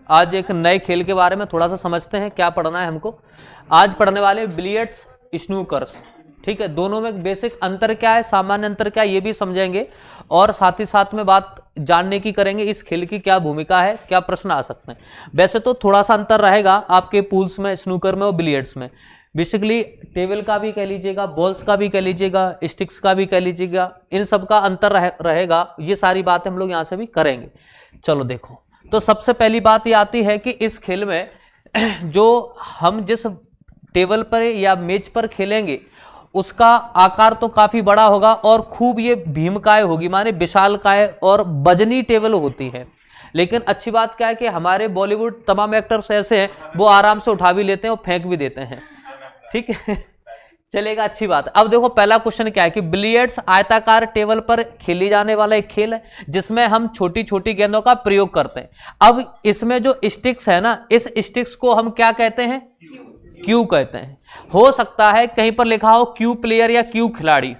आज एक नए खेल के बारे में थोड़ा सा समझते हैं क्या पढ़ना है हमको। आज पढ़ने वाले बिलियर्ड्स, स्नूकर्स, ठीक है। दोनों में बेसिक अंतर क्या है, सामान्य अंतर क्या है, ये भी समझेंगे और साथ ही साथ में बात जानने की करेंगे इस खेल की क्या भूमिका है, क्या प्रश्न आ सकते हैं। वैसे तो थोड़ा सा अंतर रहेगा आपके पूल्स में, स्नूकर में और बिलियर्ड्स में। बेसिकली टेबल का भी कह लीजिएगा, बॉल्स का भी कह लीजिएगा, स्टिक्स का भी कह लीजिएगा, इन सब का अंतर रहेगा। ये सारी बातें हम लोग यहाँ से भी करेंगे। चलो देखो, तो सबसे पहली बात ये आती है कि इस खेल में जो हम जिस टेबल पर या मेज पर खेलेंगे उसका आकार तो काफी बड़ा होगा और खूब ये भीमकाय होगी, माने विशालकाय और वजनी टेबल होती है। लेकिन अच्छी बात क्या है कि हमारे बॉलीवुड तमाम एक्टर्स ऐसे हैं वो आराम से उठा भी लेते हैं और फेंक भी देते हैं, ठीक है। चलेगा, अच्छी बात है। अब देखो पहला क्वेश्चन क्या है कि बिलियर्ड्स आयताकार टेबल पर खेली जाने वाला एक खेल है जिसमें हम छोटी छोटी गेंदों का प्रयोग करते हैं। अब इसमें जो स्टिक्स है ना, इस स्टिक्स को हम क्या कहते हैं, क्यू कहते हैं। हो सकता है कहीं पर लिखा हो क्यू प्लेयर या क्यू खिलाड़ी,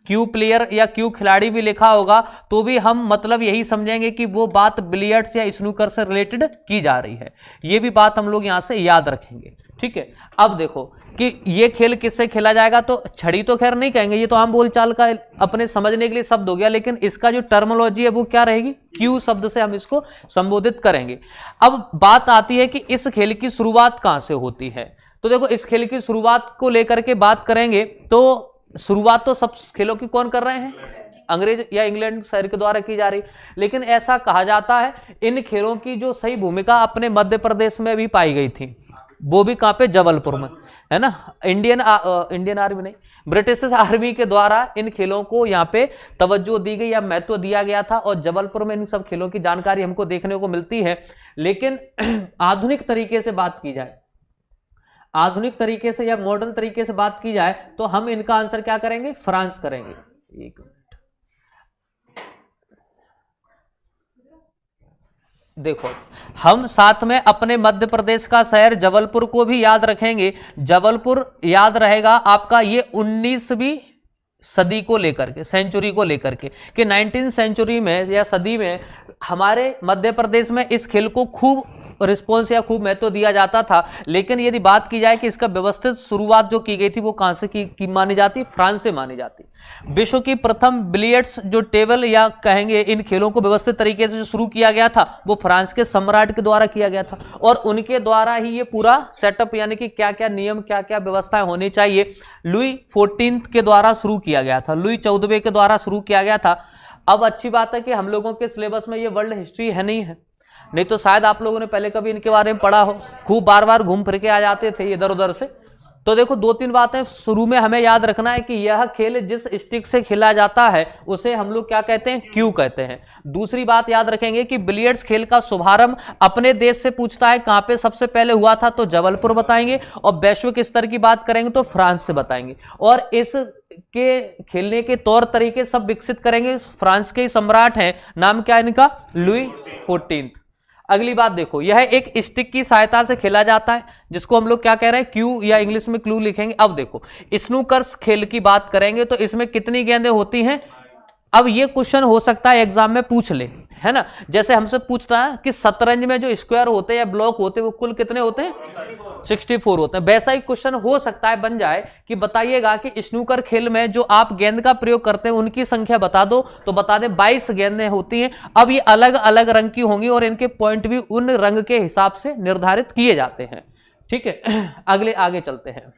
क्यू प्लेयर या क्यू खिलाड़ी भी लिखा होगा तो भी हम मतलब यही समझेंगे कि वो बात बिलियर्ड्स या स्नूकर से रिलेटेड की जा रही है। ये भी बात हम लोग यहां से याद रखेंगे, ठीक है। अब देखो कि ये खेल किससे खेला जाएगा, तो छड़ी तो खैर नहीं कहेंगे, ये तो आम बोलचाल का अपने समझने के लिए शब्द हो गया, लेकिन इसका जो टर्मोलॉजी है वो क्या रहेगी, क्यू शब्द से हम इसको संबोधित करेंगे। अब बात आती है कि इस खेल की शुरुआत कहां से होती है। तो देखो इस खेल की शुरुआत को लेकर के बात करेंगे तो शुरुआत तो सब खेलों की कौन कर रहे हैं, अंग्रेज या इंग्लैंड शहर के द्वारा की जा रही। लेकिन ऐसा कहा जाता है इन खेलों की जो सही भूमिका अपने मध्य प्रदेश में भी पाई गई थी, वो भी कहां पे, जबलपुर में, है ना। इंडियन आर्मी नहीं, ब्रिटिश आर्मी के द्वारा इन खेलों को यहाँ पे तवज्जो दी गई या महत्व दिया गया था और जबलपुर में इन सब खेलों की जानकारी हमको देखने को मिलती है। लेकिन आधुनिक तरीके से बात की जाए, आधुनिक तरीके से या मॉडर्न तरीके से बात की जाए तो हम इनका आंसर क्या करेंगे, फ्रांस करेंगे। एक मिनट देखो, हम साथ में अपने मध्य प्रदेश का शहर जबलपुर को भी याद रखेंगे। जबलपुर याद रहेगा आपका ये 19वीं सदी को लेकर के, सेंचुरी को लेकर के, कि 19वीं सेंचुरी में या सदी में हमारे मध्य प्रदेश में इस खेल को खूब रिस्पॉन्स या खूब महत्व दिया जाता था। लेकिन यदि बात की जाए कि इसका व्यवस्थित शुरुआत जो की गई थी वो कहां से की मानी जाती, फ्रांस से मानी जाती। विश्व की प्रथम बिलियर्ड्स जो टेबल या कहेंगे इन खेलों को व्यवस्थित तरीके से जो शुरू किया गया था वो फ्रांस के सम्राट के द्वारा किया गया था और उनके द्वारा ही ये पूरा सेटअप यानी कि क्या क्या नियम, क्या क्या व्यवस्थाएं होनी चाहिए, लुई 14 के द्वारा शुरू किया गया था, लुई 14वें के द्वारा शुरू किया गया था। अब अच्छी बात है कि हम लोगों के सिलेबस में ये वर्ल्ड हिस्ट्री है नहीं तो शायद आप लोगों ने पहले कभी इनके बारे में पढ़ा हो, खूब बार बार घूम फिर के आ जाते थे इधर उधर से। तो देखो दो तीन बातें शुरू में हमें याद रखना है कि यह खेल जिस स्टिक से खेला जाता है उसे हम लोग क्या कहते हैं, क्यू कहते हैं। दूसरी बात याद रखेंगे कि बिलियर्ड्स खेल का शुभारंभ अपने देश से पूछता है कहां पे सबसे पहले हुआ था, तो जबलपुर बताएंगे, और वैश्विक स्तर की बात करेंगे तो फ्रांस से बताएंगे, और इस के खेलने के तौर तरीके सब विकसित करेंगे फ्रांस के सम्राट हैं, नाम क्या है इनका, लुई 14। अगली बात देखो, यह एक स्टिक की सहायता से खेला जाता है जिसको हम लोग क्या कह रहे हैं, क्यू या इंग्लिश में क्लू लिखेंगे। अब देखो स्नूकर्स खेल की बात करेंगे तो इसमें कितनी गेंदें होती हैं। अब ये क्वेश्चन हो सकता है एग्जाम में पूछ ले, है ना, जैसे हमसे पूछता है कि शतरंज में जो स्क्वायर होते हैं या ब्लॉक होते हैं वो कुल कितने होते हैं, 64 होते हैं। वैसा ही क्वेश्चन हो सकता है बन जाए कि बताइएगा कि स्नूकर खेल में जो आप गेंद का प्रयोग करते हैं उनकी संख्या बता दो, तो बता दें 22 गेंदें होती हैं। अब ये अलग अलग रंग की होंगी और इनके पॉइंट भी उन रंग के हिसाब से निर्धारित किए जाते हैं, ठीक है। अगले आगे चलते हैं।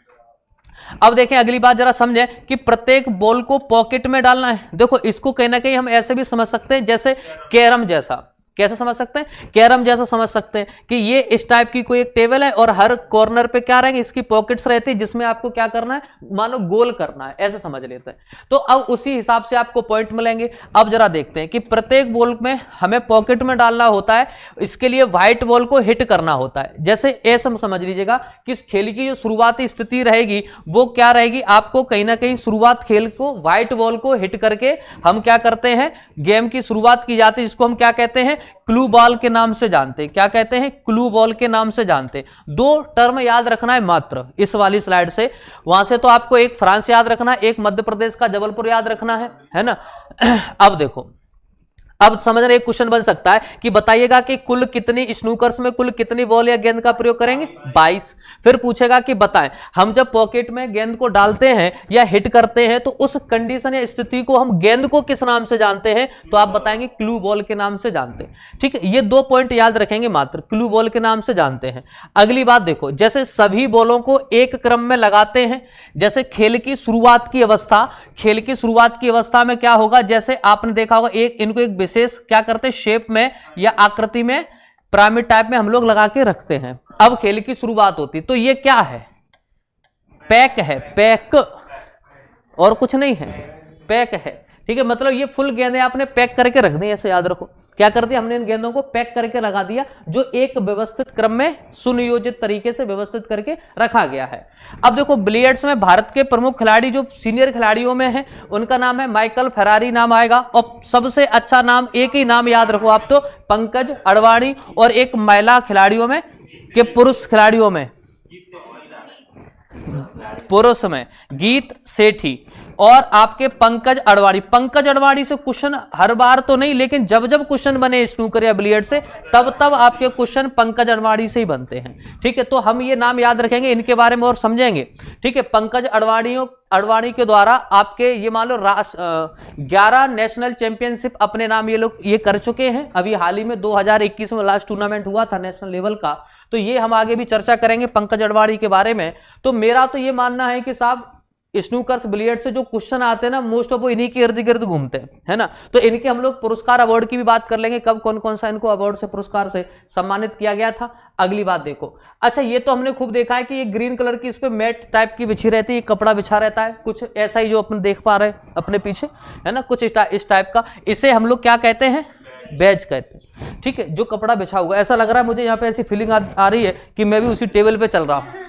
अब देखें अगली बात जरा समझें कि प्रत्येक बॉल को पॉकेट में डालना है। देखो इसको कहीं ना कहीं हम ऐसे भी समझ सकते हैं जैसे कैरम जैसा, कैसे समझ सकते हैं, कैरम जैसा समझ सकते हैं कि ये इस टाइप की कोई एक टेबल है और हर कॉर्नर पे क्या रहेंगे, इसकी पॉकेट्स रहती है जिसमें आपको क्या करना है, मानो गोल करना है, ऐसे समझ लेते हैं। तो अब उसी हिसाब से आपको पॉइंट मिलेंगे। अब जरा देखते हैं कि प्रत्येक बॉल में हमें पॉकेट में डालना होता है, इसके लिए व्हाइट बॉल को हिट करना होता है। जैसे ऐसा समझ लीजिएगा कि इस खेल की जो शुरुआती स्थिति रहेगी वो क्या रहेगी, आपको कहीं ना कहीं शुरुआत खेल को व्हाइट बॉल को हिट करके हम क्या करते हैं, गेम की शुरुआत की जाती है, जिसको हम क्या कहते हैं, क्लू बॉल के नाम से जानते हैं। क्या कहते हैं, क्लू बॉल के नाम से जानते हैं। दो टर्म याद रखना है मात्र इस वाली स्लाइड से, वहां से तो आपको एक फ्रांस याद रखना है, एक मध्य प्रदेश का जबलपुर याद रखना है ना। अब देखो अब समझ रहे, एक क्वेश्चन बन सकता है कि बताइएगा कि कुल कितनी स्नूकर्स में कुल कितनी बॉल या गेंद का प्रयोग करेंगे, 22। फिर पूछेगा कि बताएं हम जब पॉकेट में गेंद को डालते हैं या हिट करते हैं तो उस कंडीशन या स्थिति को हम गेंद को किस नाम से जानते हैं, तो आप बताएंगे क्लू बॉल के नाम से जानते हैं। ठीक है, ये 2 पॉइंट याद रखेंगे, मात्र क्लू बॉल के नाम से जानते हैं। अगली बात देखो, जैसे सभी बॉलों को एक क्रम में लगाते हैं, जैसे खेल की शुरुआत की अवस्था में क्या होगा, जैसे आपने देखा होगा इनको एक विशेष क्या करते हैं, शेप में या आकृति में पिरामिड टाइप में हम लोग लगा के रखते हैं। अब खेल की शुरुआत होती, तो ये क्या है, पैक है, पैक और कुछ नहीं है, पैक है। ठीक है, मतलब ये फुल गेंदें आपने पैक करके रख दी, ऐसे याद रखो। क्या कर दिया हमने, इन गेंदों को पैक करके लगा दिया, जो एक व्यवस्थित क्रम में सुनियोजित तरीके से व्यवस्थित करके रखा गया है। अब देखो बिलियर्ड्स में भारत के प्रमुख खिलाड़ी जो सीनियर खिलाड़ियों में हैं, उनका नाम है माइकल फेरारी नाम आएगा, और सबसे अच्छा नाम, एक ही नाम याद रखो आप, तो पंकज अडवाणी। और एक महिला खिलाड़ियों में के पुरुष खिलाड़ियों में, पुरुष में गीत सेठी और आपके पंकज अडवाणी से क्वेश्चन हर बार तो नहीं, लेकिन जब जब क्वेश्चन बने स्नूकर या बिलियर्ड से, तब तब आपके क्वेश्चन पंकज अडवाणी से ही बनते हैं। ठीक है, तो हम ये नाम याद रखेंगे, इनके बारे में और समझेंगे। ठीक है, पंकज अडवाणी के द्वारा आपके ये मान लो 11 नेशनल चैंपियनशिप अपने नाम ये लोग ये कर चुके हैं। अभी हाल ही में 2021 में लास्ट टूर्नामेंट हुआ था नेशनल लेवल का, तो ये हम आगे भी चर्चा करेंगे पंकज अडवाणी के बारे में। तो मेरा तो ये मानना है कि साहब स्नूकर्स बिलियर्ड से जो क्वेश्चन आते हैं ना, मोस्ट ऑफ वो इन्हीं के इर्द गिर्द घूमते हैं, है ना। तो इनके हम लोग पुरस्कार अवार्ड की भी बात कर लेंगे, कब कौन कौन सा इनको अवार्ड से पुरस्कार से सम्मानित किया गया था। अगली बात देखो, अच्छा ये तो हमने खूब देखा है कि ये ग्रीन कलर की इस पे मैट टाइप की बिछी रहती है, कपड़ा बिछा रहता है, कुछ ऐसा ही जो अपन देख पा रहे हैं अपने पीछे, है ना, कुछ इस टाइप का। इसे हम लोग क्या कहते हैं, बैज कहते हैं। ठीक है, जो कपड़ा बिछा हुआ, ऐसा लग रहा है मुझे यहाँ पे ऐसी फीलिंग आ रही है कि मैं भी उसी टेबल पे चल रहा हूं।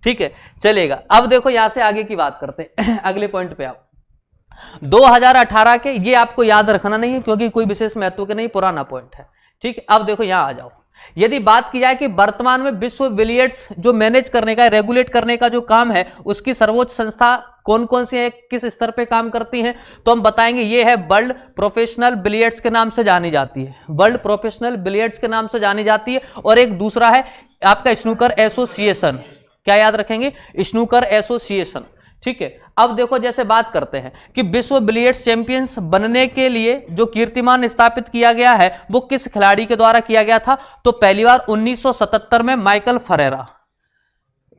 ठीक है, चलेगा। अब देखो यहां से आगे की बात करते हैं, अगले पॉइंट पे आओ। 2018 के, ये आपको याद रखना नहीं है क्योंकि कोई विशेष महत्व के नहीं, पुराना पॉइंट है। ठीक है, अब देखो यहां आ जाओ। यदि बात की जाए कि वर्तमान में विश्व बिलियर्ड्स जो मैनेज करने का, रेगुलेट करने का जो काम है, उसकी सर्वोच्च संस्था कौन कौन सी है, किस स्तर पे काम करती हैं, तो हम बताएंगे ये है वर्ल्ड प्रोफेशनल बिलियर्ड्स के नाम से जानी जाती है, वर्ल्ड प्रोफेशनल बिलियर्ड्स के नाम से जानी जाती है। और एक दूसरा है आपका स्नूकर एसोसिएशन, क्या याद रखेंगे, स्नूकर एसोसिएशन। ठीक है, अब देखो जैसे बात करते हैं कि विश्व बिलियर्ड्स चैंपियंस बनने के लिए जो कीर्तिमान स्थापित किया गया है वो किस खिलाड़ी के द्वारा किया गया था, तो पहली बार 1977 में माइकल फरेरा।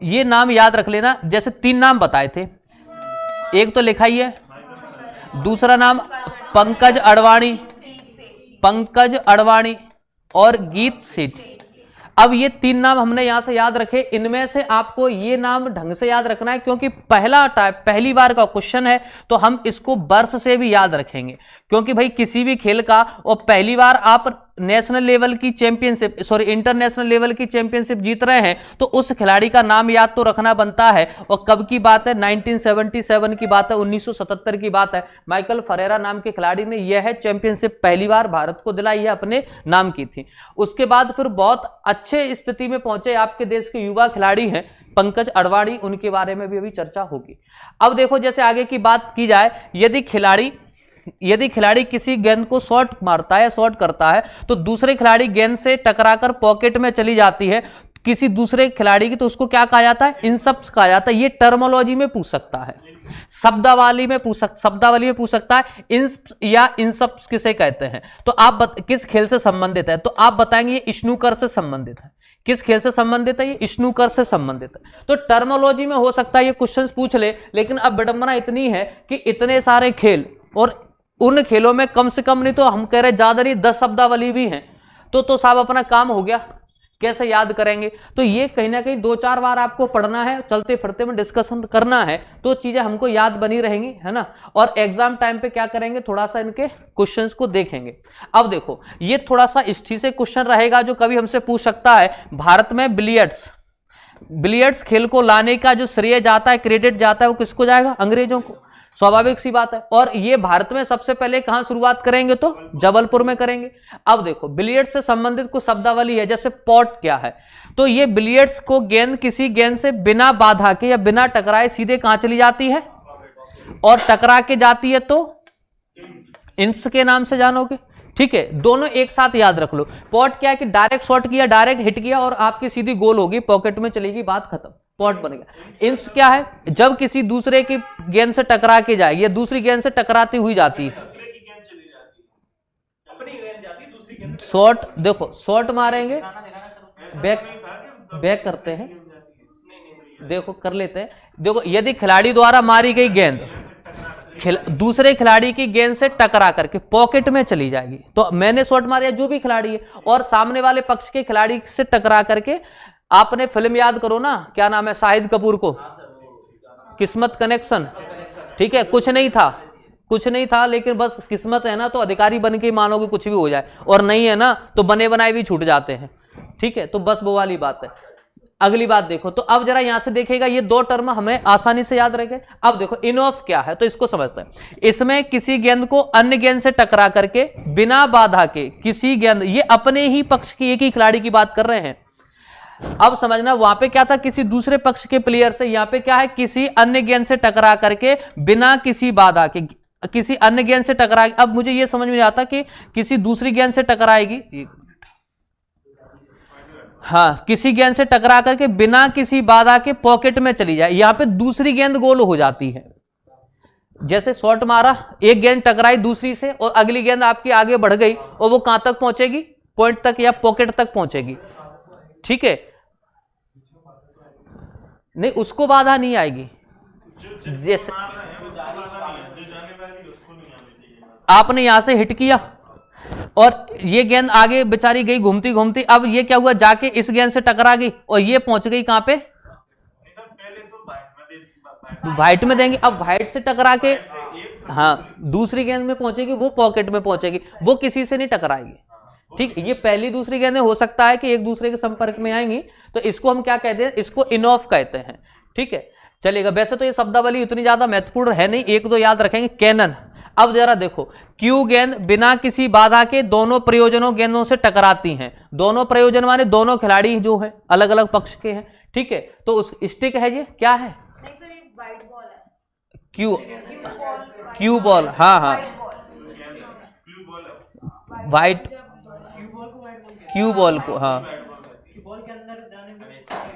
ये नाम याद रख लेना, जैसे 3 नाम बताए थे, एक तो लिखा ही है, दूसरा नाम पंकज अडवाणी और गीत सेठी। अब ये 3 नाम हमने यहां से याद रखे, इनमें से आपको ये नाम ढंग से याद रखना है क्योंकि पहली बार का क्वेश्चन है, तो हम इसको वर्ष से भी याद रखेंगे। क्योंकि भाई किसी भी खेल का और पहली बार आप नेशनल लेवल की चैंपियनशिप, इंटरनेशनल लेवल की चैंपियनशिप जीत रहे हैं, तो उस खिलाड़ी का नाम याद तो रखना बनता है। और कब की बात है, 1977 की बात है, 1977 की बात है। माइकल फरेरा नाम के खिलाड़ी ने यह चैंपियनशिप पहली बार भारत को दिलाई है, अपने नाम की थी। उसके बाद फिर बहुत अच्छे स्थिति में पहुंचे आपके देश के युवा खिलाड़ी हैं पंकज अडवाणी, उनके बारे में भी अभी चर्चा होगी। अब देखो जैसे आगे की बात की जाए, यदि खिलाड़ी किसी गेंद को शॉट मारता है, शॉट करता है, तो दूसरे खिलाड़ी गेंद से टकराकर पॉकेट में चली जाती है किसी दूसरे खिलाड़ी की, तो उसको क्या कहा जाता है, इंसप्स कहा जाता है। ये टर्मोलॉजी में पूछ सकता है, शब्दावली में पूछ सकता है, इंस्प या इंसप्स किसे कहते हैं। तो आप किस खेल से संबंधित है, तो आप बताएंगे ये स्नूकर से संबंधित है। किस खेल से संबंधित है, ये स्नूकर से संबंधित है। तो टर्मोलॉजी में हो सकता है ये क्वेश्चंस पूछ ले, लेकिन अब विडंबना इतनी है कि इतने सारे खेल और उन खेलों में कम से कम नहीं तो हम कह रहे ज्यादा नहीं 10 शब्दावली भी हैं, तो साहब अपना काम हो गया। कैसे याद करेंगे, तो ये कहीं ना कहीं 2-4 बार आपको पढ़ना है, चलते फिरते में डिस्कशन करना है, तो चीजें हमको याद बनी रहेंगी, है ना। और एग्जाम टाइम पे क्या करेंगे, थोड़ा सा इनके क्वेश्चंस को देखेंगे। अब देखो ये थोड़ा सा हिस्ट्री से क्वेश्चन रहेगा जो कभी हमसे पूछ सकता है। भारत में बिलियर्ड्स खेल को लाने का जो श्रेय जाता है, क्रेडिट जाता है, वो किसको जाएगा, अंग्रेजों को। स्वाभाविक सी बात है। और ये भारत में सबसे पहले कहां शुरुआत करेंगे, तो जबलपुर में करेंगे। अब देखो बिलियर्ड्स से संबंधित कुछ शब्दावली है, जैसे पॉट क्या है, तो ये बिलियर्ड्स को गेंद किसी गेंद से बिना बाधा के या बिना टकराए सीधे कहां चली जाती है, और टकरा के जाती है तो इंप्स के नाम से जानोगे, ठीक है। दोनों एक साथ याद रख लो। पॉट क्या है कि डायरेक्ट शॉट किया, डायरेक्ट हिट किया और आपकी सीधी गोल होगी, पॉकेट में चलेगी, बात खत्म, पॉट बनेगा। इंप्स क्या है, जब किसी दूसरे की गेंद से टकरा के जाएगी या दूसरी गेंद से टकराती हुई जाती है, शॉट, देखो शॉट मारेंगे, बैक करते हैं, देखो कर लेते हैं। देखो यदि खिलाड़ी द्वारा मारी गई गेंद दूसरे खिलाड़ी की गेंद से टकरा करके पॉकेट में चली जाएगी, तो मैंने शॉट मारा जो भी खिलाड़ी है, और सामने वाले पक्ष के खिलाड़ी से टकरा करके, आपने फिल्म याद करो ना, क्या नाम है शाहिद कपूर को, किस्मत कनेक्शन, ठीक है। कुछ नहीं था लेकिन बस किस्मत है ना, तो अधिकारी बन के मानोगे कुछ भी हो जाए, और नहीं है ना तो बने बनाए भी छूट जाते हैं, ठीक है। तो बस वो वाली बात है। अगली बात देखो, तो अब जरा यहां से देखेगा, ये दो टर्म हमें आसानी से याद रखे। अब देखो इन ऑफ क्या है, तो इसको समझते हैं। इसमें किसी गेंद को अन्य गेंद से टकरा करके बिना बाधा के किसी गेंद, ये अपने ही पक्ष की एक ही खिलाड़ी की बात कर रहे हैं। अब समझना, वहां पे क्या था, किसी दूसरे पक्ष के प्लेयर से, यहां पे क्या है, किसी अन्य गेंद से टकरा करके बिना किसी बाधा के किसी अन्य गेंद से टकरा। अब मुझे यह समझ में नहीं आता कि किसी दूसरी गेंद से टकराएगी, हाँ, किसी गेंद से टकरा करके बिना किसी बाधा के पॉकेट में चली जाए, यहां पे दूसरी गेंद गोल हो जाती है। जैसे शॉट मारा, एक गेंद टकराई दूसरी से और अगली गेंद आपकी आगे बढ़ गई, और वो कहां तक पहुंचेगी, पॉइंट तक या पॉकेट तक पहुंचेगी, ठीक है। नहीं, उसको बाधा नहीं आएगी। जैसे आपने यहां से हिट किया और ये गेंद आगे बेचारी गई घूमती घूमती, अब ये क्या हुआ, जाके इस गेंद से टकरा गई और ये पहुंच गई कहां पे, वाइट में देंगे। अब वाइट से टकरा के, हाँ, दूसरी गेंद में पहुंचेगी, वो पॉकेट में पहुंचेगी, वो किसी से नहीं टकराएगी, ठीक। ये पहली दूसरी गेंदें हो सकता है कि एक दूसरे के संपर्क में आएंगी, तो इसको हम क्या कहते हैं, इसको इन ऑफ कहते हैं, ठीक है, चलेगा। वैसे तो ये शब्दावली इतनी ज्यादा महत्वपूर्ण है नहीं, एक दो याद रखेंगे। कैनन, अब जरा देखो, क्यू गेंद बिना किसी बाधा के दोनों प्रयोजनों गेंदों से टकराती हैं। दोनों प्रयोजन माने दोनों खिलाड़ी जो है अलग अलग पक्ष के हैं, ठीक है। तो उस स्टिक है, ये क्या है, नहीं सर, ये वाइट बॉल है, क्यू बॉल, हाँ हाँ, वाइट क्यू बॉल को, हाँ,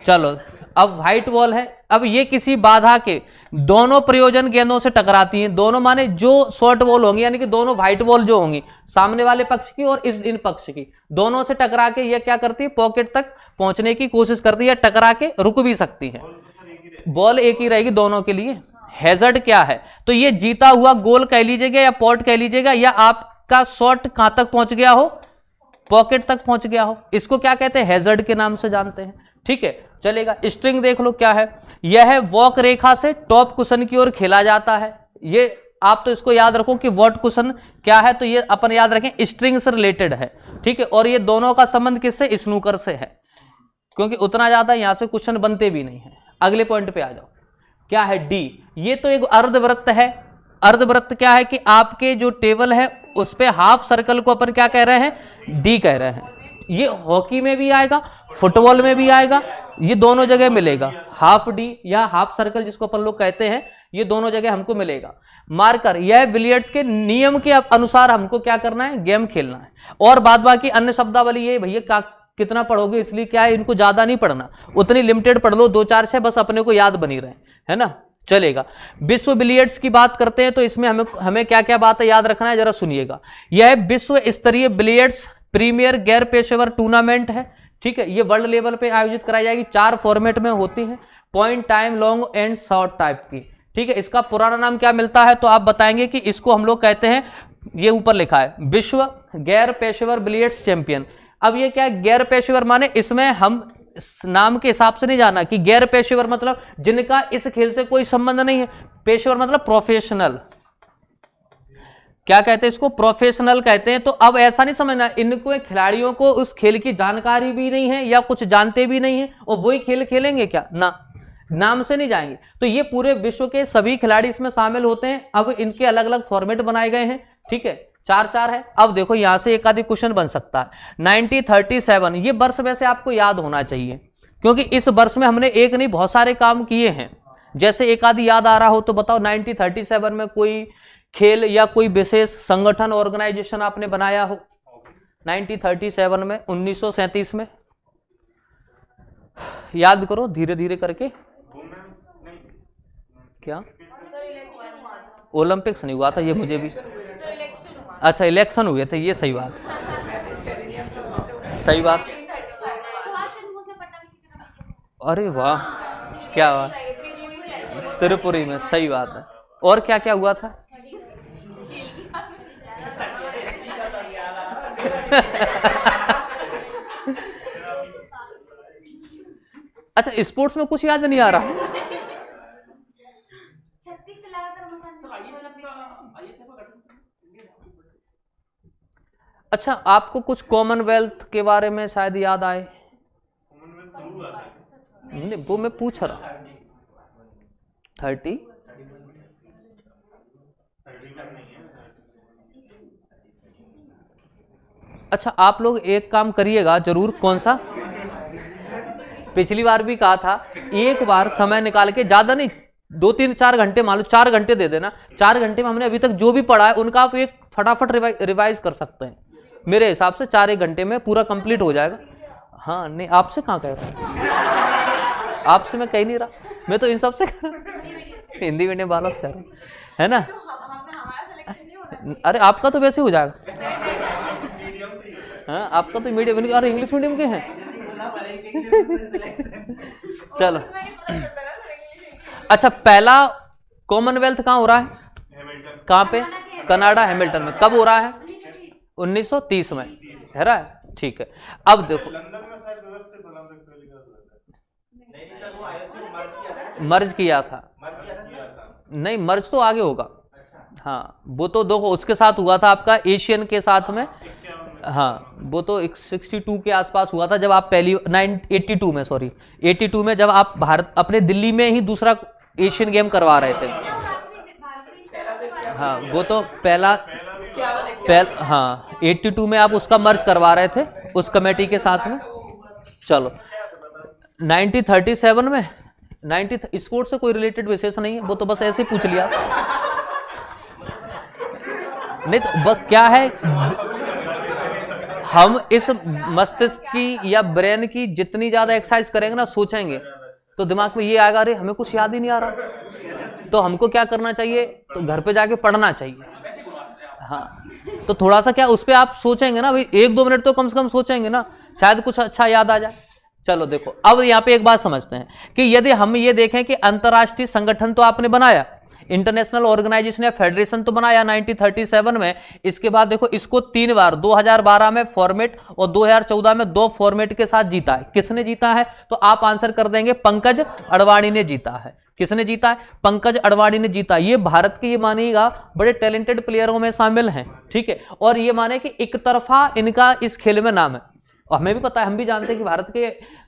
चलो। अब व्हाइट बॉल है, अब ये किसी बाधा के दोनों प्रयोजन गेंदों से टकराती हैं। दोनों माने जो शॉर्ट बॉल होंगी, यानी कि दोनों व्हाइट बॉल जो होंगी सामने वाले पक्ष की और इन पक्ष की, दोनों से टकरा के ये क्या करती है, पॉकेट तक पहुंचने की कोशिश करती है, टकरा के रुक भी सकती है। बॉल एक ही रहेगी दोनों के लिए। हैजर्ड क्या है, तो ये जीता हुआ गोल कह लीजिएगा या पॉट कह लीजिएगा, या आपका शॉट कहां तक पहुंच गया हो, पॉकेट तक पहुंच गया हो, इसको क्या कहते हैं, हैजर्ड के नाम से जानते हैं, ठीक है, चलेगा। स्ट्रिंग देख लो क्या है, यह है वॉक रेखा से टॉप कुशन की ओर खेला जाता है। ये आप तो इसको याद रखो कि वॉट कुशन क्या है, तो ये अपन याद रखें स्ट्रिंग से रिलेटेड है, ठीक है। और ये दोनों का संबंध किससे, स्नूकर से है, क्योंकि उतना ज्यादा यहां से क्वेश्चन बनते भी नहीं है। अगले पॉइंट पे आ जाओ, क्या है डी, ये तो एक अर्धवृत्त है। अर्धवृत्त क्या है कि आपके जो टेबल है उस पे हाफ सर्कल को अपन क्या कह रहे हैं, डी कह रहे हैं। ये हॉकी में भी आएगा, फुटबॉल में भी आएगा, ये दोनों जगह मिलेगा। हाफ डी या हाफ सर्कल जिसको अपन लोग कहते हैं, ये दोनों जगह हमको मिलेगा। मार्कर, यह बिलियर्ड्स के नियम के अनुसार हमको क्या करना है, गेम खेलना है। और बाद बाकी अन्य शब्दावली ये भैया कितना पढ़ोगे, इसलिए क्या है, इनको ज्यादा नहीं पढ़ना, उतनी लिमिटेड पढ़ लो, 2-4-6 बस अपने को याद बनी रहे, है ना, चलेगा। विश्व बिलियर्ड्स की बात करते हैं तो इसमें हमें क्या क्या बात है याद रखना है, जरा सुनिएगा। यह विश्व स्तरीय बिलियर्ड्स प्रीमियर गैर पेशेवर टूर्नामेंट है, ठीक है। ये वर्ल्ड लेवल पे आयोजित कराई जाएगी, 4 फॉर्मेट में होती है, point, time, long and short type की, ठीक है। इसका पुराना नाम क्या मिलता है, तो आप बताएंगे कि इसको हम लोग कहते हैं, ये ऊपर लिखा है विश्व गैर पेशेवर बिलियर्ड्स चैंपियन। अब ये क्या है, गैर पेशेवर माने इसमें हम नाम के हिसाब से नहीं जाना कि गैर पेशेवर मतलब जिनका इस खेल से कोई संबंध नहीं है, पेशेवर मतलब प्रोफेशनल, क्या कहते हैं इसको, प्रोफेशनल कहते हैं। तो अब ऐसा नहीं समझना इनको खिलाड़ियों को उस खेल की जानकारी भी नहीं है या कुछ जानते भी नहीं है और वही खेल खेलेंगे क्या, ना, नाम से नहीं जाएंगे। तो ये पूरे विश्व के सभी खिलाड़ी इसमें शामिल होते हैं। अब इनके अलग अलग फॉर्मेट बनाए गए हैं, ठीक है, 4-4 है। अब देखो यहां से एक आधी क्वेश्चन बन सकता है। 1937, ये वर्ष वैसे आपको याद होना चाहिए क्योंकि इस वर्ष में हमने एक नहीं बहुत सारे काम किए हैं। जैसे एक आधी याद आ रहा हो तो बताओ, 1937 में कोई खेल या कोई विशेष संगठन ऑर्गेनाइजेशन आपने बनाया हो 1937 में, 1937 में? याद करो धीरे धीरे करके। क्या सर इलेक्शन हुआ था। ओलंपिक्स नहीं हुआ था, ये मुझे भी। सर इलेक्शन हुआ। अच्छा इलेक्शन हुए थे, ये सही बात, सही बात। सुभाष चंद्र बोस ने पट्टा भी सीधा किया। अरे वाह, क्या बात, त्रिपुरी से त्रिपुरी में, सही बात है। और क्या क्या हुआ था? अच्छा स्पोर्ट्स में कुछ याद नहीं आ रहा? 36 से लगातार अच्छा आपको कुछ कॉमनवेल्थ के बारे में शायद याद आए? नहीं वो मैं पूछ रहा। 30 अच्छा आप लोग एक काम करिएगा जरूर। कौन सा? पिछली बार भी कहा था, एक बार समय निकाल के, ज्यादा नहीं 2-3-4 घंटे, मान लो 4 घंटे दे देना। 4 घंटे में हमने अभी तक जो भी पढ़ा है उनका आप एक फटाफट रिवाइज कर सकते हैं। मेरे हिसाब से 4-1 घंटे में पूरा कंप्लीट हो जाएगा। हाँ नहीं आपसे कहाँ कह रहा हूँ, आपसे मैं कह नहीं रहा, मैं तो इन सबसे हिंदी मीडियम वालों से कह रहा हूँ, है ना? अरे आपका तो वैसे हो जाएगा। हाँ आपका तो मीडियम, अरे इंग्लिश मीडियम के हैं। चलो अच्छा पहला कॉमनवेल्थ कहाँ हो रहा है? कहाँ पे? कनाडा, हैमिल्टन में। कब हो रहा है? 1930 में, है रहा है? ठीक है। अब देखो मर्ज किया था, नहीं मर्ज तो आगे होगा। हाँ वो तो देखो उसके साथ हुआ था आपका एशियन के साथ में। हाँ वो तो 62 के आसपास हुआ था जब आप पहली 82 में, सॉरी 82 में जब आप भारत अपने दिल्ली में ही दूसरा एशियन गेम करवा रहे थे। हाँ वो तो पहला हाँ 82 में आप उसका मर्ज करवा रहे थे उस कमेटी के साथ में। चलो 1937 में, 90 स्पोर्ट्स से कोई रिलेटेड विशेष नहीं है, वो तो बस ऐसे ही पूछ लिया। नहीं तो बस क्या है, हम इस मस्तिष्क की या ब्रेन की जितनी ज्यादा एक्सरसाइज करेंगे ना, सोचेंगे, तो दिमाग में ये आएगा अरे हमें कुछ याद ही नहीं आ रहा। तो हमको क्या करना चाहिए? तो घर पे जाके पढ़ना चाहिए। हाँ तो थोड़ा सा क्या उस पर आप सोचेंगे ना भाई, 1-2 मिनट तो कम से कम सोचेंगे ना, शायद कुछ अच्छा याद आ जाए। चलो देखो अब यहाँ पे एक बात समझते हैं कि यदि हम ये देखें कि अंतरराष्ट्रीय संगठन तो आपने बनाया, इंटरनेशनल ऑर्गेनाइजेशन या फेडरेशन तो बनाया 1937 में। इसके बाद देखो इसको 3 बार 2012 में फॉर्मेट और 2014 में 2 फॉर्मेट के साथ जीता है। किसने जीता है? तो आप आंसर कर देंगे पंकज अडवाणी ने जीता है। किसने जीता है? पंकज अडवाणी ने जीता। ये भारत के, ये मानिएगा बड़े टैलेंटेड प्लेयरों में शामिल हैं, ठीक है। और ये माने कि एक तरफा इनका इस खेल में नाम है, और हमें भी पता है, हम भी जानते हैं कि भारत के,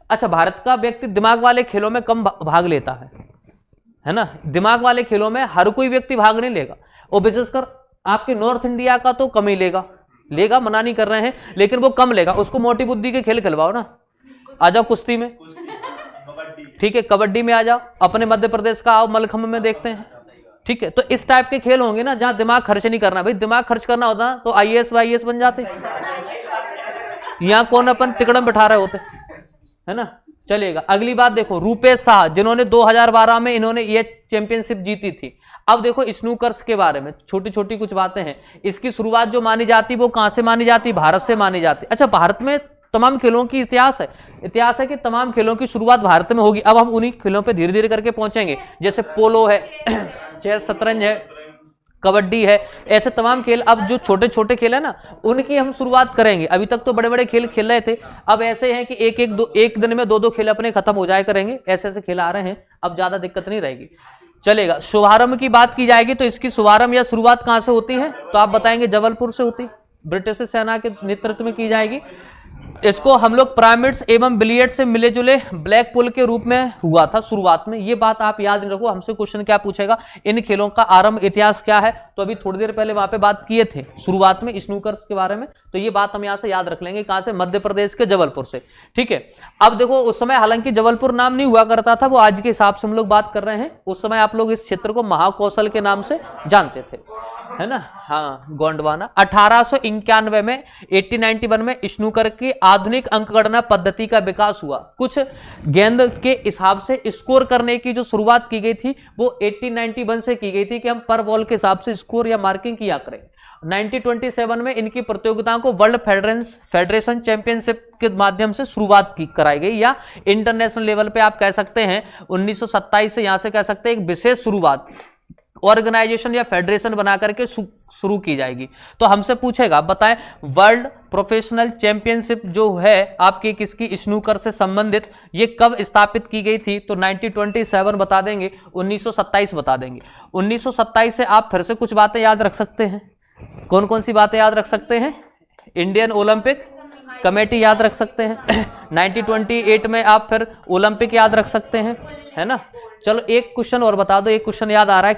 अच्छा भारत का व्यक्ति दिमाग वाले खेलों में कम भाग लेता है ना। दिमाग वाले खेलों में हर कोई व्यक्ति भाग नहीं लेगा, और विशेषकर आपके नॉर्थ इंडिया का तो कम ही लेगा, मना नहीं कर रहे हैं, लेकिन वो कम लेगा। उसको मोटी बुद्धि के खेल खिलवाओ ना, आ जाओ कुश्ती में, ठीक है, कबड्डी में आ जाओ, अपने मध्य प्रदेश का आओ मलखम्ब में देखते हैं, ठीक है। तो इस टाइप के खेल होंगे ना जहां दिमाग खर्च नहीं करना। भाई दिमाग खर्च करना होता ना तो IAS वाईएएस बन जाते, यहां कौन अपन तिकड़म बिठा रहे होते, है ना। चलेगा अगली बात देखो, रूपेश शाह जिन्होंने 2012 में इन्होंने ये चैंपियनशिप जीती थी। अब देखो स्नूकर्स के बारे में छोटी छोटी कुछ बातें हैं। इसकी शुरुआत जो मानी जाती वो कहां से मानी जाती? भारत से मानी जाती। अच्छा भारत में तमाम खेलों की इतिहास है कि तमाम खेलों की शुरुआत भारत में होगी। अब हम उन्हीं खेलों पे धीरे धीरे करके पहुंचेंगे, जैसे पोलो है, चेस, शतरंज है, कबड्डी है, ऐसे तमाम खेल। अब जो छोटे छोटे खेल है ना उनकी हम शुरुआत करेंगे। अभी तक तो बड़े बड़े खेल खेल रहे थे, अब ऐसे हैं कि एक दिन में 2-2 खेल अपने खत्म हो जाया करेंगे। ऐसे ऐसे खेल आ रहे हैं, अब ज्यादा दिक्कत नहीं रहेगी। चलेगा, शुभारंभ की बात की जाएगी तो इसकी शुभारंभ या शुरुआत कहां से होती है? तो आप बताएंगे जबलपुर से होती, ब्रिटिश सेना के नेतृत्व में की जाएगी। इसको हम लोग पिरामिड्स एवं बिलियर्ड से मिले जुले ब्लैक पुल के रूप में हुआ था शुरुआत में। ये बात आप याद रखो। हमसे क्वेश्चन क्या पूछेगा, इन खेलों का आरंभ इतिहास क्या है, तो अभी थोड़ी देर पहले वहां पे बात किए थे शुरुआत में स्नूकर्स के बारे में, तो ये बात हम यहां से याद रख लेंगे। कहां से? मध्य प्रदेश के जबलपुर से। ठीक है, अब देखो उस समय हालांकि जबलपुर नाम नहीं हुआ करता था, वो आज के हिसाब से हम लोग बात कर रहे हैं। उस समय आप लोग इस क्षेत्र को महाकौशल के नाम से जानते थे, है ना। हाँ, गोंडवाना। 1891 में 1891 में स्नूकर की आधुनिक अंकगणना पद्धति का विकास हुआ। कुछ गेंद के हिसाब से स्कोर करने की जो शुरुआत की गई थी वो 1891 से की गई थी कि हम पर बॉल के हिसाब से स्कोर या मार्किंग किया करें। 1927 में इनकी प्रतियोगिताओं को वर्ल्ड फेडरेशन चैंपियनशिप के माध्यम से शुरुआत कराई गई, या इंटरनेशनल लेवल पे आप कह सकते हैं 1927 से यहां से कह सकते हैं एक विशेष शुरुआत ऑर्गेनाइजेशन या फेडरेशन बना करके शुरू की जाएगी। तो हमसे पूछेगा, बताएं वर्ल्ड प्रोफेशनल चैंपियनशिप जो है आपकी किसकी, स्नूकर से संबंधित, ये कब स्थापित की गई थी, तो 1927 बता देंगे, 1927 बता देंगे। 1927 से आप फिर से कुछ बातें याद रख सकते हैं। कौन कौन सी बातें याद रख सकते हैं? इंडियन ओलंपिक कमेटी याद रख सकते हैं। 1928 में आप फिर ओलंपिक याद रख सकते हैं, है ना। चलो एक क्वेश्चन और बता दो, एक क्वेश्चन याद आ रहा है,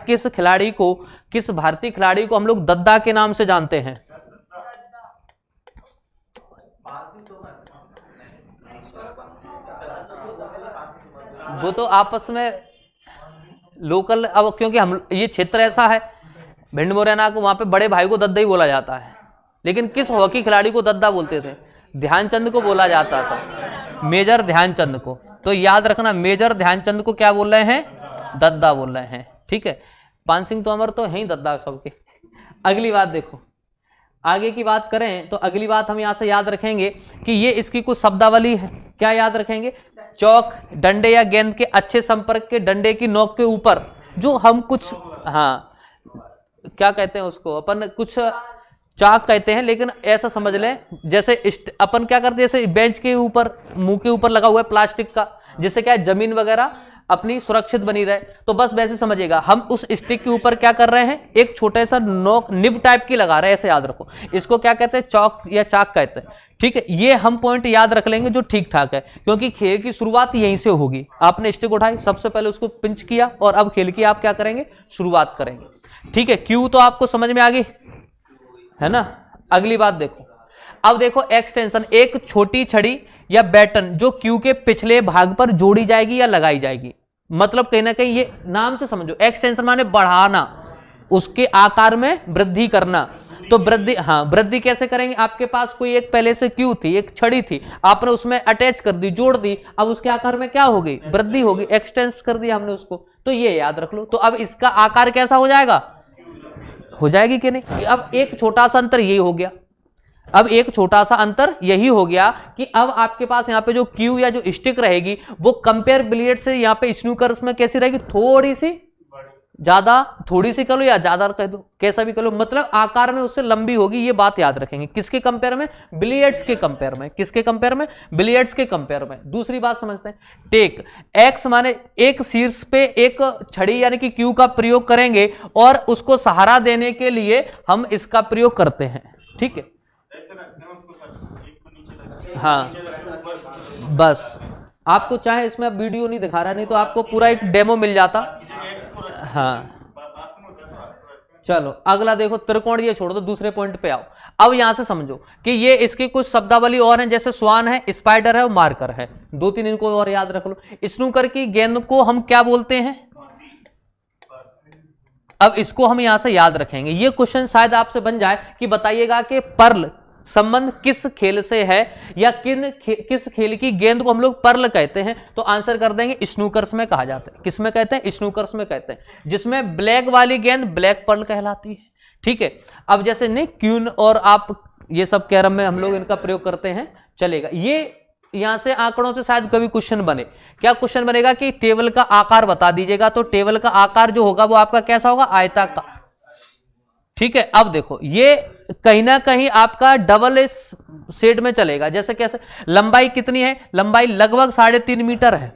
किस भारतीय खिलाड़ी को हम लोग दद्दा के नाम से जानते हैं? वो तो आपस में लोकल, अब क्योंकि हम ये क्षेत्र ऐसा है भिंड मुरैना को, वहां पे बड़े भाई को दद्दा ही बोला जाता है। लेकिन किस हॉकी खिलाड़ी को दद्दा बोलते थे? ध्यानचंद को बोला जाता था, मेजर ध्यानचंद को। तो याद रखना, मेजर ध्यानचंद को क्या बोल रहे हैं? दद्दा बोल रहे हैं। ठीक है, पान सिंह तोमर तो है ही दद्दा सबके। अगली बात देखो, आगे की बात करें तो अगली बात हम यहां से याद रखेंगे कि ये इसकी कुछ शब्दावली है। क्या याद रखेंगे? चौक, डंडे या गेंद के अच्छे संपर्क के डंडे की नोक के ऊपर जो हम कुछ, हाँ क्या कहते हैं उसको, अपन कुछ चाक कहते हैं, लेकिन ऐसा समझ लें जैसे अपन क्या करते हैं, जैसे बेंच के ऊपर मुंह के ऊपर लगा हुआ है प्लास्टिक का, जिससे क्या है जमीन वगैरह अपनी सुरक्षित बनी रहे, तो बस वैसे समझिएगा हम उस स्टिक के ऊपर क्या कर रहे हैं, एक छोटा सा नोक निब टाइप की लगा रहे हैं। ऐसे याद रखो, इसको क्या कहते हैं? चौक या चाक कहते हैं। ठीक है, ये हम पॉइंट याद रख लेंगे जो ठीक ठाक है, क्योंकि खेल की शुरुआत यहीं से होगी। आपने स्टिक उठाई, सबसे पहले उसको पिंच किया, और अब खेल की आप क्या करेंगे? शुरुआत करेंगे। ठीक है, क्यू तो आपको समझ में आ गई, है ना। अगली बात देखो, अब देखो एक्सटेंशन, एक छोटी छड़ी या बैटन जो क्यू के पिछले भाग पर जोड़ी जाएगी या लगाई जाएगी। मतलब कहीं ना कहीं ये नाम से समझो, एक्सटेंशन माने बढ़ाना, उसके आकार में वृद्धि करना। तो वृद्धि, हाँ वृद्धि कैसे करेंगे? आपके पास कोई एक पहले से क्यू थी, एक छड़ी थी, आपने उसमें अटैच कर दी, जोड़ दी, अब उसके आकार में क्या हो गई? वृद्धि हो गई, एक्सटेंस कर दिया हमने उसको। तो ये याद रख लो। तो अब इसका आकार कैसा हो जाएगा? हो जाएगी कि नहीं? अब एक छोटा सा अंतर यही हो गया, अब एक छोटा सा अंतर यही हो गया कि अब आपके पास यहाँ पे जो क्यू या जो स्टिक रहेगी वो कंपेयर बिलियर्ड से यहाँ पे स्नूकर्स में कैसी रहेगी? थोड़ी सी ज्यादा, थोड़ी सी कह लो या ज्यादा कह दो, कैसा भी कह लो, मतलब आकार में उससे लंबी होगी। ये बात याद रखेंगे। किसके कंपेयर में? बिलियर्ड्स के कंपेयर में। किसके कंपेयर में? बिलियर्ड्स के कंपेयर में। दूसरी बात समझते हैं, टेक, एक्स माने एक शीर्ष पे एक छड़ी यानी कि क्यू का प्रयोग करेंगे और उसको सहारा देने के लिए हम इसका प्रयोग करते हैं। ठीक है, हाँ बस आपको चाहे इसमें वीडियो नहीं दिखा रहा, नहीं तो आपको पूरा एक डेमो मिल जाता। हाँ चलो अगला देखो, त्रिकोण ये छोड़ दो, दूसरे पॉइंट पे आओ। अब यहां से समझो कि ये इसकी कुछ शब्दावली और हैं, जैसे स्वान है, स्पाइडर है और मार्कर है। दो तीन इनको और याद रख लो। स्नूकर की गेंद को हम क्या बोलते हैं? अब इसको हम यहां से याद रखेंगे। ये क्वेश्चन शायद आपसे बन जाए कि बताइएगा कि पर्ल संबंध किस खेल से है, या किस खेल की गेंद को हम लोग पर्ल कहते हैं? तो आंसर कर देंगे स्नूकर्स में कहा जाता है। किसमें कहते हैं? स्नूकर्स में कहते हैं, जिसमें ब्लैक वाली गेंद ब्लैक पर्ल कहलाती है। ठीक है, अब जैसे नहीं क्यून और आप ये सब कैरम में हम लोग इनका प्रयोग करते हैं, चलेगा। ये यहां से आंकड़ों से शायद कभी क्वेश्चन बने। क्या क्वेश्चन बनेगा कि टेबल का आकार बता दीजिएगा, तो टेबल का आकार जो होगा वो आपका कैसा होगा? आयताकार। ठीक है, अब देखो ये कहीं ना कहीं आपका डबल शेड में चलेगा। जैसे कैसे? लंबाई कितनी है? लंबाई लगभग 3.5 मीटर है,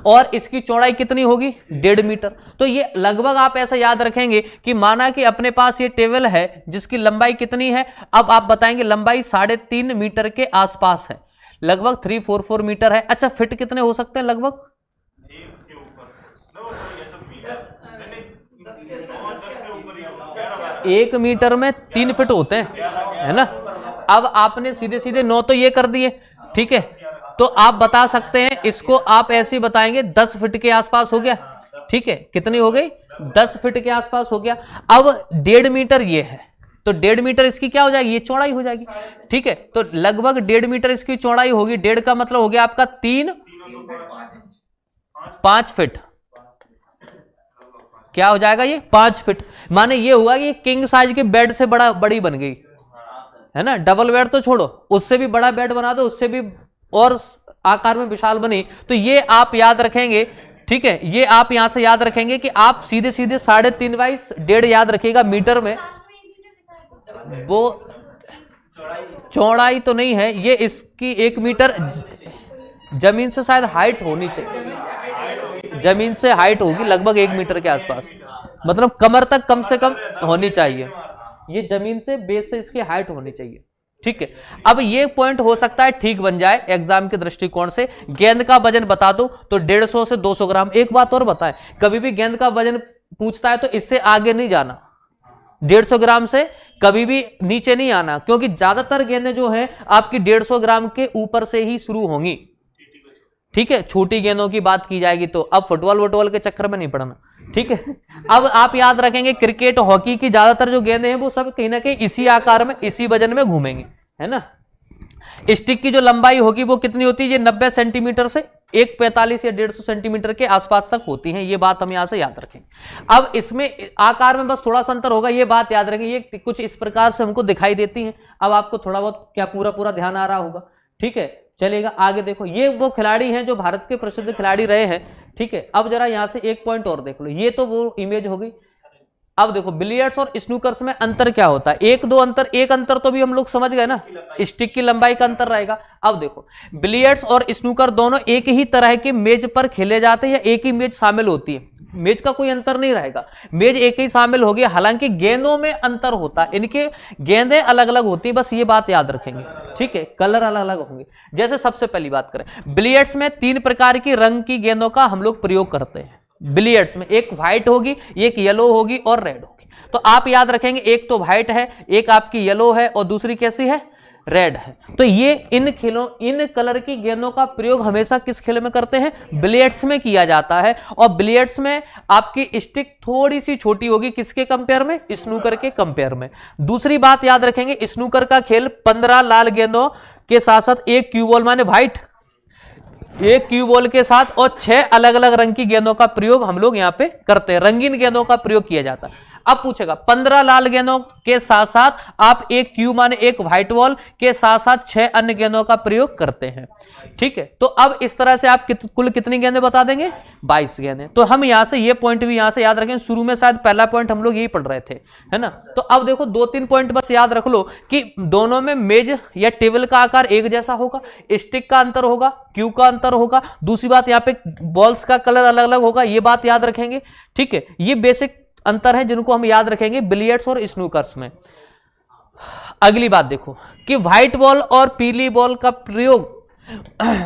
और इसकी चौड़ाई कितनी होगी? 1.5 मीटर। तो ये लगभग आप ऐसा याद रखेंगे कि माना कि अपने पास ये टेबल है जिसकी लंबाई कितनी है, अब आप बताएंगे लंबाई 3.5 मीटर के आसपास है। लगभग 344 मीटर है। अच्छा फिट कितने हो सकते हैं लगभग? 1 मीटर में 3 फिट होते हैं, है ना। अब आपने सीधे सीधे 9 तो ये कर दिए, ठीक है। तो आप बता सकते हैं इसको, आप ऐसे ही बताएंगे 10 फीट के आसपास हो गया, ठीक है। कितनी हो गई? 10 फीट के आसपास हो गया। अब 1.5 मीटर ये है, तो 1.5 मीटर इसकी क्या हो जाएगी? ये चौड़ाई हो जाएगी, ठीक है। तो लगभग 1.5 मीटर इसकी चौड़ाई होगी। 1.5 का मतलब हो गया आपका 5 फीट। क्या हो जाएगा ये? 5 फीट। माने ये हुआ कि किंग साइज के बेड से बड़ी बन गई, है ना। डबल बेड तो छोड़ो, उससे भी बड़ा बेड बना दो, उससे भी और आकार में विशाल बनी। तो ये आप याद रखेंगे, ठीक है। ये आप यहां से याद रखेंगे कि आप सीधे सीधे 3.5 बाई 1.5 याद रखिएगा मीटर में। वो चौड़ाई तो नहीं है ये, इसकी 1 मीटर जमीन से शायद हाइट होनी चाहिए, जमीन से हाइट होगी लगभग 1 मीटर के आसपास, मतलब कमर तक कम से कम होनी चाहिए। ये जमीन से बेस से इसकी हाइट होनी चाहिए, ठीक है। अब ये पॉइंट हो सकता है ठीक बन जाए एग्जाम के दृष्टिकोण से। गेंद का वजन बता दो तो 150 से 200 ग्राम। एक बात और बताएं, कभी भी गेंद का वजन पूछता है तो इससे आगे नहीं जाना, 150 ग्राम से कभी भी नीचे नहीं आना, क्योंकि ज्यादातर गेंदें जो हैं आपकी 150 ग्राम के ऊपर से ही शुरू होंगी, ठीक है। छोटी गेंदों की बात की जाएगी तो अब फुटबॉल के चक्कर में नहीं पड़ना, ठीक है। अब आप याद रखेंगे क्रिकेट हॉकी की ज्यादातर जो गेंदें हैं वो सब कहीं ना कहीं इसी आकार में इसी वजन में घूमेंगे, है ना। स्टिक की जो लंबाई होगी वो कितनी होती है? ये 90 सेंटीमीटर से 145 या 150 सेंटीमीटर के आसपास तक होती हैं। ये बात हम यहां से याद रखेंगे। अब इसमें आकार में बस थोड़ा सा अंतर होगा, ये बात याद रखेंगे। ये कुछ इस प्रकार से हमको दिखाई देती हैं। अब आपको थोड़ा बहुत क्या पूरा ध्यान आ रहा होगा, ठीक है। चलेगा आगे देखो, ये वो खिलाड़ी हैं जो भारत के प्रसिद्ध खिलाड़ी रहे हैं, ठीक है। अब जरा यहां से एक पॉइंट और देख लो, ये तो वो इमेज हो गई। अब देखो बिलियर्ड्स और स्नूकर्स में अंतर क्या होता है? एक अंतर तो भी हम लोग समझ गए ना, स्टिक की लंबाई का अंतर रहेगा। अब देखो बिलियर्ड्स और स्नूकर दोनों एक ही तरह के मेज पर खेले जाते हैं या एक ही मेज शामिल होती है, मेज का कोई अंतर नहीं रहेगा, मेज एक ही शामिल होगी। हालांकि गेंदों में अंतर होता है, इनके गेंदें अलग अलग होती है, बस ये बात याद रखेंगे, ठीक है। कलर अलग अलग होंगे। जैसे सबसे पहली बात करें, बिलियर्ड्स में 3 प्रकार की रंग की गेंदों का हम लोग प्रयोग करते हैं। बिलियर्ड्स में एक व्हाइट होगी, एक येलो होगी और रेड होगी। तो आप याद रखेंगे एक तो व्हाइट है, एक आपकी येलो है और दूसरी कैसी है? रेड है। तो ये इन कलर की गेंदों का प्रयोग हमेशा किस खेल में करते हैं? बिलियर्ड्स में किया जाता है। और बिलियर्ड्स में आपकी स्टिक थोड़ी सी छोटी होगी, किसके कंपेयर में? स्नूकर के कंपेयर में। दूसरी बात याद रखेंगे, स्नूकर का खेल 15 लाल गेंदों के साथ साथ एक क्यू बॉल माने व्हाइट, एक क्यू बॉल के साथ और 6 अलग अलग रंग की गेंदों का प्रयोग हम लोग यहां पे करते हैं, रंगीन गेंदों का प्रयोग किया जाता है। अब पूछेगा 15 लाल गेंदों के साथ साथ आप एक क्यू माने एक व्हाइट बॉल के साथ साथ 6 अन्य गेंदों का प्रयोग करते हैं, ठीक है। तो अब इस तरह से आप कुल कितनी गेंदें बता देंगे? 22 गेंदें। तो हम यहां से ये पॉइंट भी यहां से याद रखें, शुरू में शायद पहला पॉइंट हम लोग यही पढ़ रहे थे, है ना। तो अब देखो 2-3 पॉइंट बस याद रख लो कि दोनों में मेज या टेबल का आकार एक जैसा होगा, स्टिक का अंतर होगा, क्यू का अंतर होगा। दूसरी बात यहां पे बॉल्स का कलर अलग अलग होगा, ये बात याद रखेंगे, ठीक है। ये बेसिक अंतर है जिनको हम याद रखेंगे बिलियर्ड्स और स्नूकर्स में। अगली बात देखो कि व्हाइट बॉल और पीली बॉल का प्रयोग,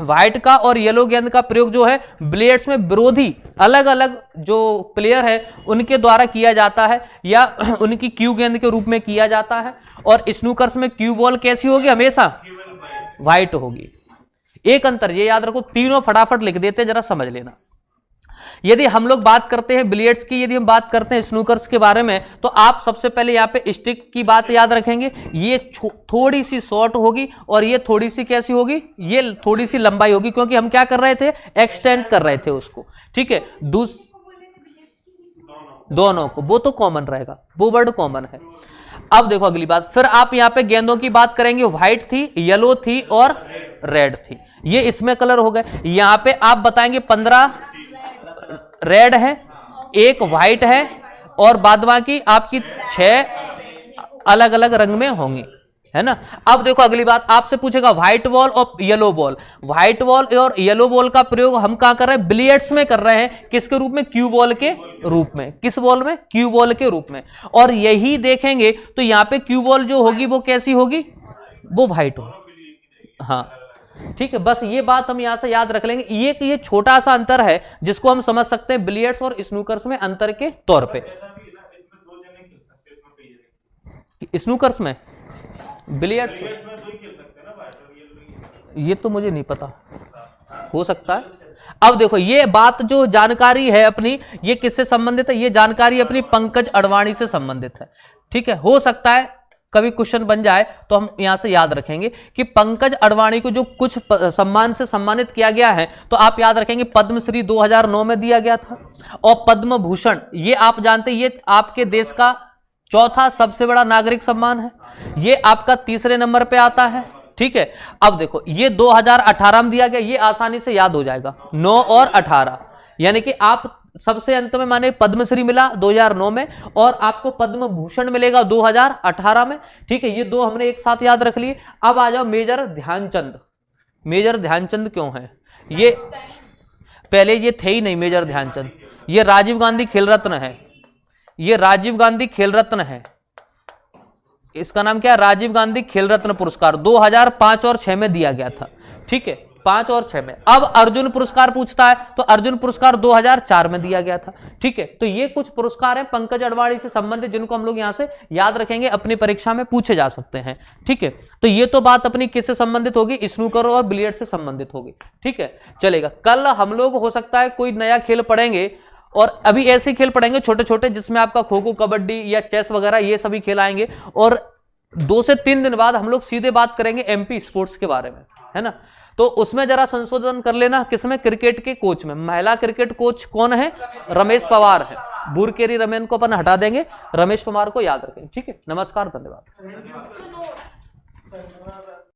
व्हाइट का और येलो गेंद का प्रयोग जो है बिलियर्ड्स में विरोधी अलग अलग जो प्लेयर है उनके द्वारा किया जाता है या उनकी क्यू गेंद के रूप में किया जाता है। और स्नूकर्स में क्यू बॉल कैसी होगी? हमेशा व्हाइट होगी। एक अंतर ये याद रखो, तीनों फटाफट लिख देते हैं, जरा समझ लेना। यदि हम लोग बात करते हैं बिलियर्ड्स की, यदि हम बात करते हैं स्नूकर्स के बारे में, तो आप सबसे पहले यहां पे स्टिक की बात याद रखेंगे। ये थोड़ी सी शॉर्ट होगी और ये थोड़ी सी कैसी होगी? ये थोड़ी सी लंबाई होगी, क्योंकि हम क्या कर रहे थे? एक्सटेंड कर रहे थे उसको, ठीक है। दोनों को, वो तो कॉमन रहेगा, वो वर्ड कॉमन है। अब देखो अगली बात, फिर आप यहां पे गेंदों की बात करेंगे, व्हाइट थी, येलो थी और रेड थी। ये इसमें कलर हो गए। यहां पे आप बताएंगे 15 रेड है, एक व्हाइट है और बाद बाकी आपकी 6 अलग अलग रंग में होंगी, है ना। अब देखो अगली बात, आपसे पूछेगा व्हाइट बॉल और येलो बॉल। व्हाइट बॉल और येलो बॉल का प्रयोग हम कहां कर रहे हैं? बिलियर्ड्स में कर रहे हैं। किसके रूप में? क्यू बॉल के रूप में। किस बॉल में? क्यू बॉल के रूप में। और यही देखेंगे तो यहां पे क्यू बॉल जो होगी वो कैसी होगी? वो व्हाइट होगी, हाँ। ठीक है, बस ये बात हम यहां से याद रख लेंगे। ये छोटा सा अंतर है जिसको हम समझ सकते हैं बिलियर्ड्स और स्नूकर्स में अंतर के तौर पे। स्नूकर्स में, बिलियर्ड्स ये तो मुझे नहीं पता, हो सकता है। अब देखो ये बात जो जानकारी है अपनी, ये किससे संबंधित है? ये जानकारी अपनी पंकज अडवाणी से संबंधित है। ठीक है, हो सकता है कभी क्वेश्चन बन जाए तो हम यहां से याद रखेंगे कि पंकज अडवाणी को जो कुछ सम्मान से सम्मानित किया गया है, तो आप याद रखेंगे पद्मश्री 2009 में दिया गया था, और पद्म भूषण ये आप जानते हैं ये आपके देश का चौथा सबसे बड़ा नागरिक सम्मान है, ये आपका तीसरे नंबर पे आता है। ठीक है, अब देखो ये 2018 में दिया गया, ये आसानी से याद हो जाएगा 9 और 18, यानी कि आप सबसे अंत में माने पद्मश्री मिला 2009 में और आपको पद्म भूषण मिलेगा 2018 में। ठीक है, ये दो हमने एक साथ याद रख लिए। अब आ जाओ मेजर ध्यानचंद। मेजर ध्यानचंद क्यों है? ये पहले ये थे ही नहीं मेजर ध्यानचंद, ये राजीव गांधी खेल रत्न है, ये राजीव गांधी खेल रत्न है, इसका नाम क्या है? राजीव गांधी खेल रत्न पुरस्कार 2005 और 6 में दिया गया था। ठीक है, 5 और 6 में। अब अर्जुन पुरस्कार पूछता है तो अर्जुन पुरस्कार 2004 में दिया गया था। ठीक है, तो ये कुछ पुरस्कार हैं पंकज अडवाणी से संबंधित जिनको हम लोग यहां से याद रखेंगे, अपनी परीक्षा में पूछे जा सकते हैं। ठीक है, तो ये तो बात अपनी किससे संबंधित होगी? स्नूकर और बिलियर्ड से संबंधित होगी। ठीक है, चलेगा। कल हम लोग हो सकता है कोई नया खेल पढ़ेंगे, और अभी ऐसे खेल पढ़ेंगे छोटे छोटे जिसमें आपका खो खो, कबड्डी या चेस वगैरह ये सभी खेल आएंगे, और 2 से 3 दिन बाद हम लोग सीधे बात करेंगे एमपी स्पोर्ट्स के बारे में, है ना। तो उसमें जरा संशोधन कर लेना, किसमें? क्रिकेट के कोच में। महिला क्रिकेट कोच कौन है? रमेश पवार है। बुरकेरी रमेन को अपन हटा देंगे, रमेश पवार को याद रखें। ठीक है, नमस्कार, धन्यवाद।